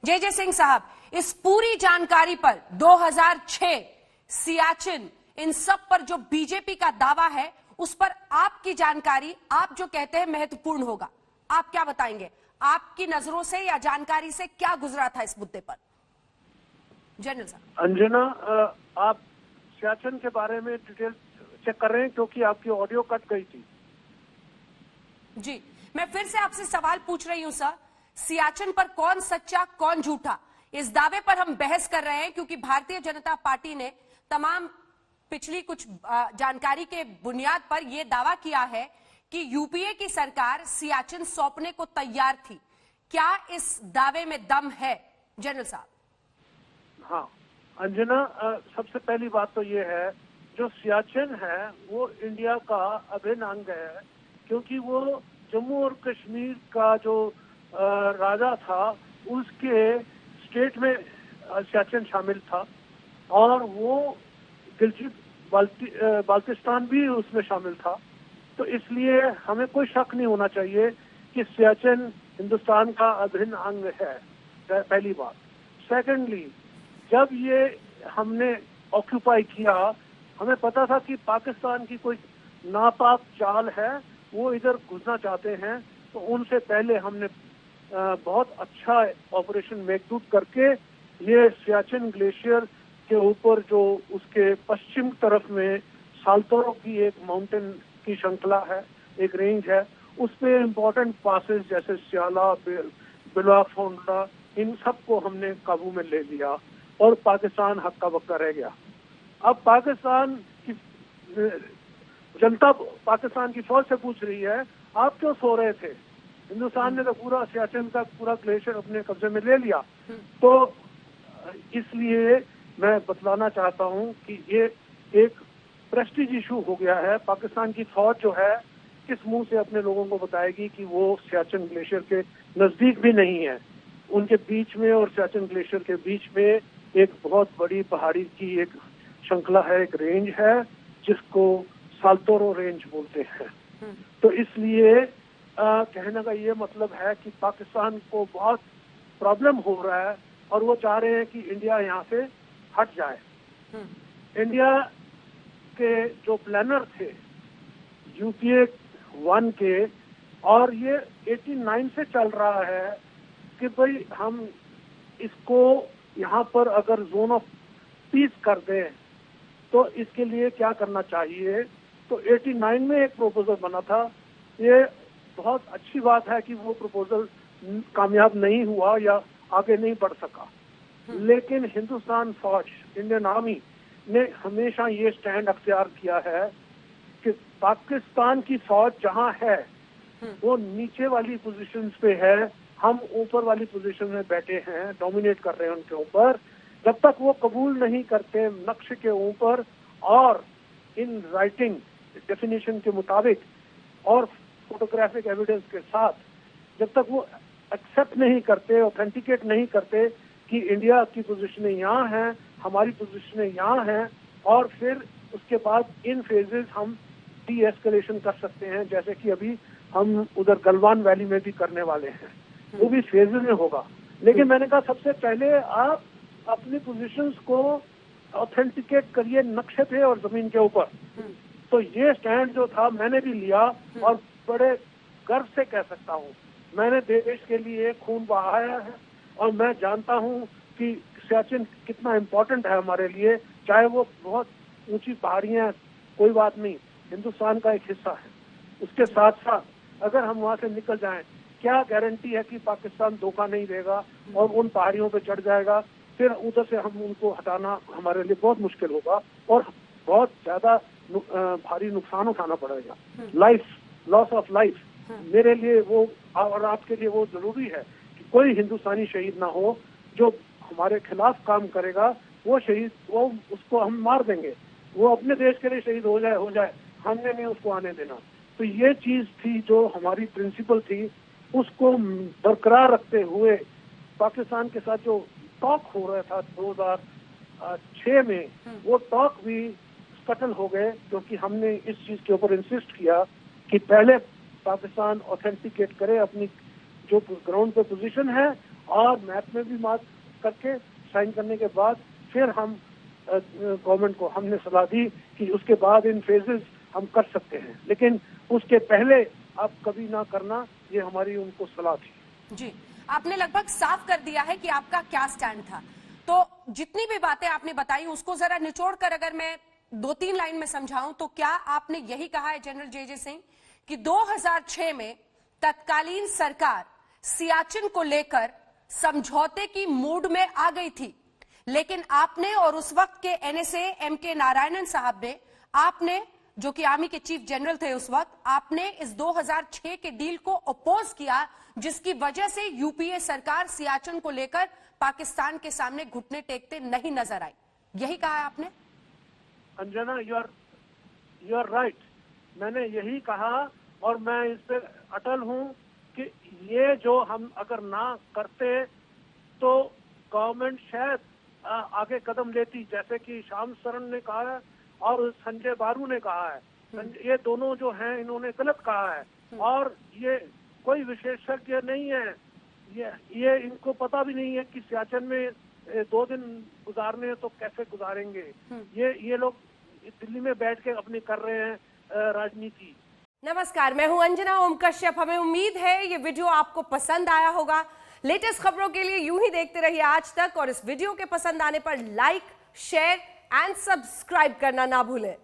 जे सिंह साहब, इस पूरी जानकारी पर 2006 सियाचिन, इन सब पर जो बीजेपी का दावा है उस पर आपकी जानकारी, आप जो कहते हैं महत्वपूर्ण होगा, आप क्या बताएंगे? आपकी नजरों से या जानकारी से क्या गुजरा था इस मुद्दे पर? जनरल साहब। अंजना, आप सियाचिन के बारे में डिटेल चेक कर रहे हैं क्योंकि आपकी ऑडियो कट गई थी। जी, मैं फिर से आपसे सवाल पूछ रही हूं सर, सियाचिन पर कौन सच्चा कौन झूठा, इस दावे पर हम बहस कर रहे हैं क्योंकि भारतीय जनता पार्टी ने तमाम पिछली कुछ जानकारी के बुनियाद पर यह दावा किया है कि यूपीए की सरकार सियाचिन सौंपने को तैयार थी। क्या इस दावे में दम है जनरल साहब? हाँ अंजना, सबसे पहली बात तो ये है, जो सियाचिन है वो इंडिया का अभिन्न अंग है, क्योंकि वो जम्मू और कश्मीर का जो राजा था उसके स्टेट में सियाचिन शामिल था और वो गिलगित बाल्टिस्तान भी उसमें शामिल था। तो इसलिए हमें कोई शक नहीं होना चाहिए कि सियाचिन हिंदुस्तान का अभिन्न अंग है, पहली बात। सेकेंडली, जब ये हमने ऑक्यूपाई किया, हमें पता था कि पाकिस्तान की कोई नापाक चाल है, वो इधर घुसना चाहते हैं, तो उनसे पहले हमने बहुत अच्छा ऑपरेशन मेघदूत करके ये सियाचिन ग्लेशियर के ऊपर जो उसके पश्चिम तरफ में साल्तोरो की एक माउंटेन की श्रृंखला है, एक रेंज है, उस पे इम्पोर्टेंट पासेस जैसे सियाला, बिलाफोंडा, इन सबको हमने काबू में ले लिया और पाकिस्तान हक्का बक्का रह गया। अब पाकिस्तान की जनता पाकिस्तान की फौज से पूछ रही है, आप क्यों सो रहे थे? हिंदुस्तान ने तो पूरा सियाचिन का पूरा ग्लेशियर अपने कब्जे में ले लिया। तो इसलिए मैं बतलाना चाहता हूं कि ये एक प्रेस्टीज इशू हो गया है। पाकिस्तान की फौज जो है किस मुंह से अपने लोगों को बताएगी कि वो सियाचिन ग्लेशियर के नजदीक भी नहीं है। उनके बीच में और सियाचिन ग्लेशियर के बीच में एक बहुत बड़ी पहाड़ी की एक श्रृंखला है, एक रेंज है जिसको साल्तोरो रेंज बोलते हैं। तो इसलिए कहने का ये मतलब है कि पाकिस्तान को बहुत प्रॉब्लम हो रहा है और वो चाह रहे हैं कि इंडिया यहाँ से हट जाए। इंडिया के जो प्लानर थे यूपीए 1 के, और ये 89 से चल रहा है कि भाई हम इसको यहाँ पर अगर जोन ऑफ पीस कर दें तो इसके लिए क्या करना चाहिए। तो 89 में एक प्रपोजल बना था। ये बहुत अच्छी बात है कि वो प्रपोजल कामयाब नहीं हुआ या आगे नहीं बढ़ सका, लेकिन हिंदुस्तान फौज, इंडियन आर्मी ने हमेशा ये स्टैंड अख्तियार किया है कि पाकिस्तान की फौज जहां है वो नीचे वाली पोजीशंस पे है, हम ऊपर वाली पोजीशन में बैठे हैं, डोमिनेट कर रहे हैं उनके ऊपर। जब तक वो कबूल नहीं करते नक्शे के ऊपर और इन राइटिंग डेफिनेशन के मुताबिक और फोटोग्राफिक एविडेंस के साथ, जब तक वो एक्सेप्ट नहीं करते, ऑथेंटिकेट नहीं करते कि इंडिया की पोजीशनें यहाँ हैं, हमारी पोजीशनें यहाँ हैं, और फिर उसके बाद इन फेजेस हम डी एस्केलेशन कर सकते हैं, जैसे कि अभी हम उधर गलवान वैली में भी करने वाले हैं, वो भी फेजेस में होगा। लेकिन मैंने कहा सबसे पहले आप अपनी पोजीशंस को ऑथेंटिकेट करिए नक्शे पे और जमीन के ऊपर। तो ये स्टैंड जो था मैंने भी लिया और बड़े गर्व से कह सकता हूँ मैंने देश के लिए खून बहाया है और मैं जानता हूँ कि सियाचिन कितना इम्पोर्टेंट है हमारे लिए। चाहे वो बहुत ऊंची पहाड़ियाँ, कोई बात नहीं, हिंदुस्तान का एक हिस्सा है। उसके साथ साथ अगर हम वहाँ से निकल जाएं, क्या गारंटी है कि पाकिस्तान धोखा नहीं देगा और उन पहाड़ियों पे चढ़ जाएगा? फिर उधर से हम उनको हटाना हमारे लिए बहुत मुश्किल होगा और बहुत ज्यादा भारी नुकसान उठाना पड़ेगा। लाइफ, लॉस ऑफ लाइफ मेरे लिए वो और आपके लिए वो जरूरी है कि कोई हिंदुस्तानी शहीद ना हो। जो हमारे खिलाफ काम करेगा वो शहीद, वो उसको हम मार देंगे। वो अपने देश के लिए शहीद हो जाए, हमने नहीं उसको आने देना। तो ये चीज थी जो हमारी प्रिंसिपल थी, उसको बरकरार रखते हुए पाकिस्तान के साथ जो टॉक हो रहा था 2006 में, वो टॉक भी कत्ल हो गए क्योंकि हमने इस चीज के ऊपर इंसिस्ट किया कि पहले पाकिस्तान ऑथेंटिकेट करे अपनी जो ग्राउंड पे पोजीशन है और मैप में भी मार्क करके साइन करने के बाद फिर हम गवर्नमेंट को हमने सलाह दी कि उसके बाद इन फेजेस हम कर सकते हैं, लेकिन उसके पहले आप कभी ना करना, ये हमारी उनको सलाह थी। जी, आपने लगभग साफ कर दिया है कि आपका क्या स्टैंड था। तो जितनी भी बातें आपने बताई उसको जरा निचोड़ कर अगर मैं 2-3 लाइन में समझाऊं तो क्या आपने यही कहा है जनरल जे सिंह कि 2006 में तत्कालीन सरकार सियाचिन को लेकर समझौते की मूड में आ गई थी, लेकिन आपने और उस वक्त के एनएसए एमके नारायणन साहब ने, आपने जो कि आर्मी के चीफ जनरल थे उस वक्त, आपने इस 2006 के डील को अपोज किया, जिसकी वजह से यूपीए सरकार सियाचिन को लेकर पाकिस्तान के सामने घुटने टेकते नहीं नजर आई। यही कहा आपने? अंजना, यू आर राइट, मैंने यही कहा और मैं इस पे अटल हूं कि ये जो हम अगर ना करते तो गवर्नमेंट शायद आगे कदम लेती, जैसे कि श्याम शरण ने कहा है और संजय बारू ने कहा है। ये दोनों जो हैं इन्होंने गलत कहा है और ये कोई विशेषज्ञ नहीं है, ये इनको पता भी नहीं है कि सियाचिन में 2 दिन गुजारने हैं तो कैसे गुजारेंगे। ये लोग दिल्ली में बैठ के अपनी कर रहे हैं राजनीति। नमस्कार, मैं हूं अंजना ओम कश्यप। हमें उम्मीद है ये वीडियो आपको पसंद आया होगा। लेटेस्ट खबरों के लिए यूं ही देखते रहिए आज तक, और इस वीडियो के पसंद आने पर लाइक, शेयर एंड सब्सक्राइब करना ना भूलें।